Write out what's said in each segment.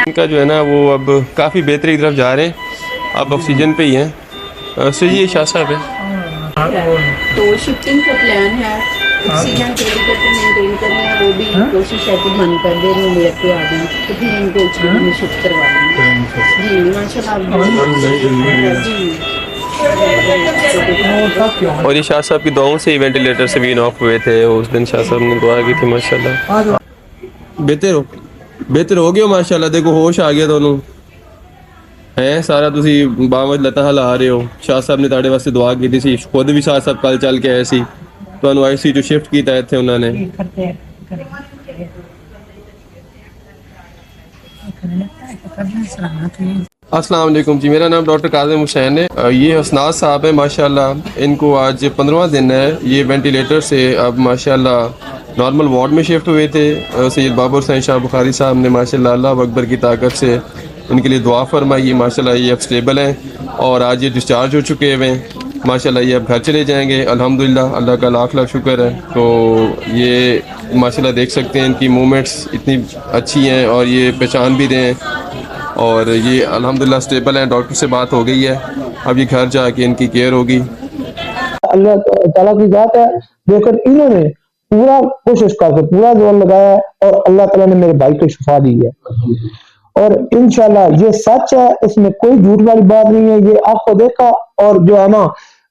इनका जो है ना वो अब काफ़ी बेहतरी की तरफ जा रहे हैं, अब ऑक्सीजन पे ही हैं। सो ये शाह साहब है। तो शिफ्टिंग का प्लान है, ऑक्सीजन मेंटेन करना है, वो भी कोशिश है कि बंद कर दे, वो लेके आ गए तो फिर इनको ऑक्सीजन में शिफ्ट करवा देंगे। जी माशाल्लाह। और ये शाह साहब की दुआओं से ही वेंटिलेटर से भी ऑफ हुए थे। उस दिन शाह साहब ने दुआ की थी माशाल्लाह। बेहतर हो गया माशाल्लाह। देखो होश आ गया दोनों हैं सारा तुसी बावज लता हला रहे हो। शाह साहब ने ताड़े वास्ते दुआ की थी, खुद भी शाह साहब कल चल के आए सी तो आईसी जो शिफ्ट किया थे उन्होंने। अस्सलाम वालेकुम जी, मेरा नाम डॉक्टर काज़िम हुसैन है। ये हसनात साहब है माशाल्लाह। इनको आज 15वां दिन है, ये वेंटिलेटर से अब माशाल्लाह नॉर्मल वार्ड में शिफ्ट हुए थे। सैयद बाबर हुसैन शाह बुखारी साहब ने माशाल्लाह अल्लाह अकबर की ताकत से इनके लिए दुआ फरमाई। माशाल्लाह ये अब स्टेबल हैं और आज ये डिस्चार्ज हो चुके हुए हैं माशाल्लाह। ये अब घर चले जाएंगे अल्हम्दुलिल्लाह, अल्लाह का लाख लाख शुक्र है। तो ये माशाल्लाह देख सकते हैं इनकी मूवमेंट्स इतनी अच्छी हैं और ये पहचान भी रहे हैं और ये अल्हम्दुलिल्लाह स्टेबल हैं। डॉक्टर से बात हो गई है, अब ये घर जाके इनकी केयर होगी। अल्लाह ताला की जात है, लेकिन इन्होंने पूरा कोशिश करके पूरा जोर लगाया है और अल्लाह ताला ने मेरे भाई को शिफा दी है और इंशाल्लाह ये सच है, इसमें कोई झूठ वाली बात नहीं है। ये आंखों देखा और जो है ना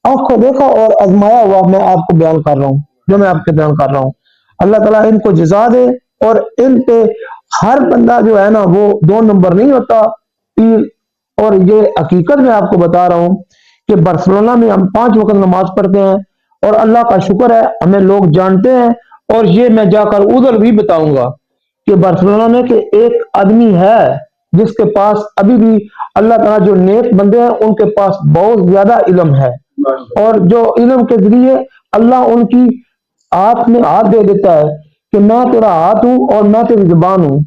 आंखों देखा और आजमाया हुआ मैं आपको बयान कर रहा हूँ, जो मैं आपके बयान कर रहा हूँ। अल्लाह ताला इनको जज़ा दे और इन पे हर बंदा जो है ना वो 2 नंबर नहीं होता। और ये हकीकत मैं आपको बता रहा हूँ कि बार्सिलोना में हम 5 वक्त नमाज पढ़ते हैं और अल्लाह का शुक्र है हमें लोग जानते हैं। और ये मैं जाकर उधर भी बताऊंगा कि बार्सिलोना में कि एक आदमी है जिसके पास अभी भी अल्लाह ताला जो नेक बंदे हैं उनके पास बहुत ज्यादा इल्म है और जो इल्म के जरिए अल्लाह उनकी हाथ में हाथ दे देता है कि मैं तेरा हाथ हूं और मैं तेरी जुबान हूं।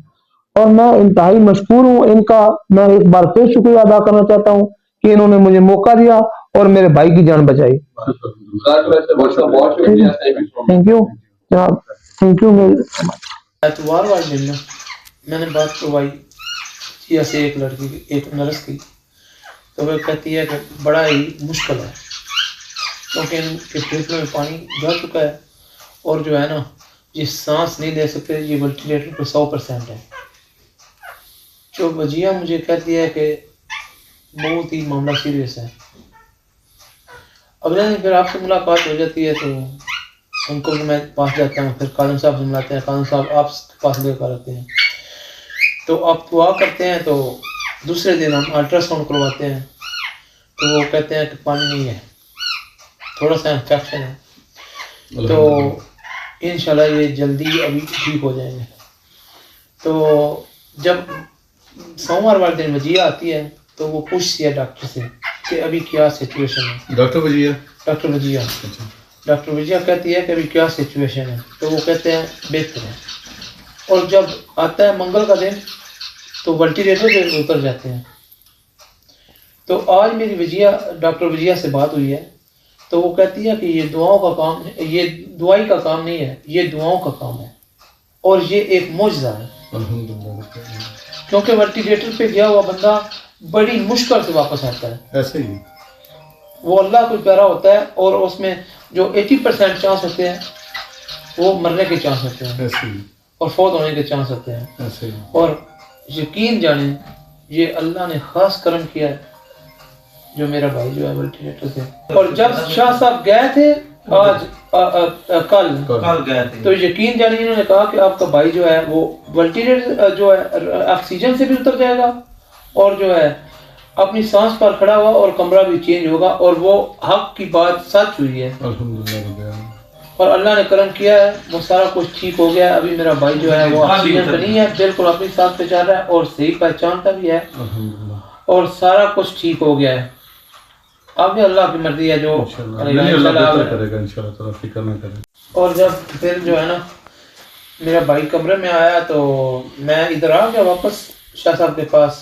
और मैं इंतहाई मशकूर हूं इनका। मैं एक बार फिर शुक्रिया अदा करना चाहता हूं कि इन्होंने मुझे मौका दिया और मेरे भाई की जान बचाई। थैंक यू जनाब, थैंक यू। एतवार वाले दिन ना मैंने बात करवाई जिया से एक लड़की की, एक नर्स की। तो वह कहती है कि बड़ा ही मुश्किल है क्योंकि इनके फेफड़ों में पानी जा चुका है और जो है ना ये सांस नहीं ले सकते, ये वेंटिलेटर पे 100% है। जो वजिया मुझे कहती है कि बहुत ही मामला सीरियस है। अगले दिन फिर आपसे मुलाकात हो जाती है तो उनको मैं पास जाता हूँ, फिर काज़िम साहब से मिलाते हैं, काज़िम साहब आपके पास लेकर आते हैं तो आप दुआ करते हैं। तो दूसरे दिन हम अल्ट्रासाउंड करवाते हैं तो वो कहते हैं कि पानी नहीं है, थोड़ा सा इन्फेक्शन है। तो इंशाल्लाह ये जल्दी अभी ठीक हो जाएंगे। तो जब सोमवार वाले दिन वजिया आती है तो वो पूछती है डॉक्टर से कि अभी क्या सिचुएशन है। डॉक्टर वजिया कहती है कि अभी क्या सिचुएशन है तो वो कहते हैं बेहतर है। और जब आता है मंगल का दिन तो वेंटिलेटर पे उतर जाते हैं। तो आज मेरी डॉक्टर वजिया से बात हुई है तो वो कहती है कि ये दुआओं का काम, ये दुआई का काम नहीं है, ये दुआओं का काम है और ये एक मौजज़ा है। क्योंकि वेंटिलेटर पे गया हुआ बंदा बड़ी मुश्किल से वापस आता है। ऐसे ही वो अल्लाह को प्यारा होता है और उसमें जो 80% चांस होते हैं वो मरने के चांस होते हैं और फौत होने के चांस होते हैं। और यकीन जाने ये अल्लाह ने खास करम किया है जो मेरा भाई जो है वेंटिलेटर से। और जब शाह साहब गए थे आज कल गए थे तो यकीन जानिए इन्होंने कहा कि आपका भाई जो है वो वेंटिलेटर जो है ऑक्सीजन से भी उतर जाएगा और जो है अपनी सांस पर खड़ा हुआ और कमरा भी चेंज होगा। और वो हक की बात सच हुई है और अल्लाह ने करम किया है, वो सारा कुछ ठीक हो गया है। अभी मेरा भाई जो है वो ऑक्सीजन पे नहीं है, बिल्कुल अपनी सांस पे चल रहा है और सही पहचानता भी है और सारा कुछ ठीक हो गया है। अब भी अल्लाह की मर्जी है जो नहीं, अल्लाह बेहतर करेगा इंशाल्लाह ताला, फिक्र ना करें। और जब फिर जो है ना मेरा भाई कमरे में आया तो मैं इधर आ गया वापस शाह साहब के पास,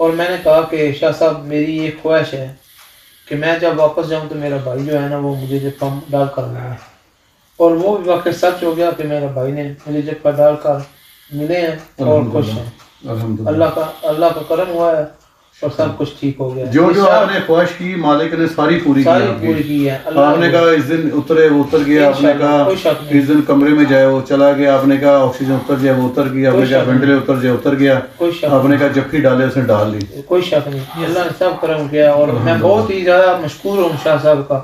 और मैंने कहा कि शाह साहब मेरी ये ख्वाहिश है कि मैं जब वापस जाऊं तो मेरा भाई जो है ना वो मुझे जब डाल कर मिले, और वो भी वाकई सच हो गया कि मेरा भाई ने मुझे जब डाल कर मिले हैं और खुश हैं। अल्हम्दुलिल्लाह, अल्लाह का करम हुआ है और सब कुछ ठीक हो गया। जो जो आपने ख्वाहिश की मालिक ने सारी पूरी की है। आपने कहा इस दिन उतरे वो उतर गया, आपने कहा इस दिन कमरे में जाए वो चला गया, आपने कहा ऑक्सीजन उतर जाए वो उतर गया, आपने कहा वेंटिलेटर उतर जाए उतर गया, आपने कहा जफ्फी डाले उसने डाल ली। कोई शक नहीं, अल्लाह ने सब करम किया और मैं बहुत ही ज्यादा मशकूर हूँ शाह साहब का।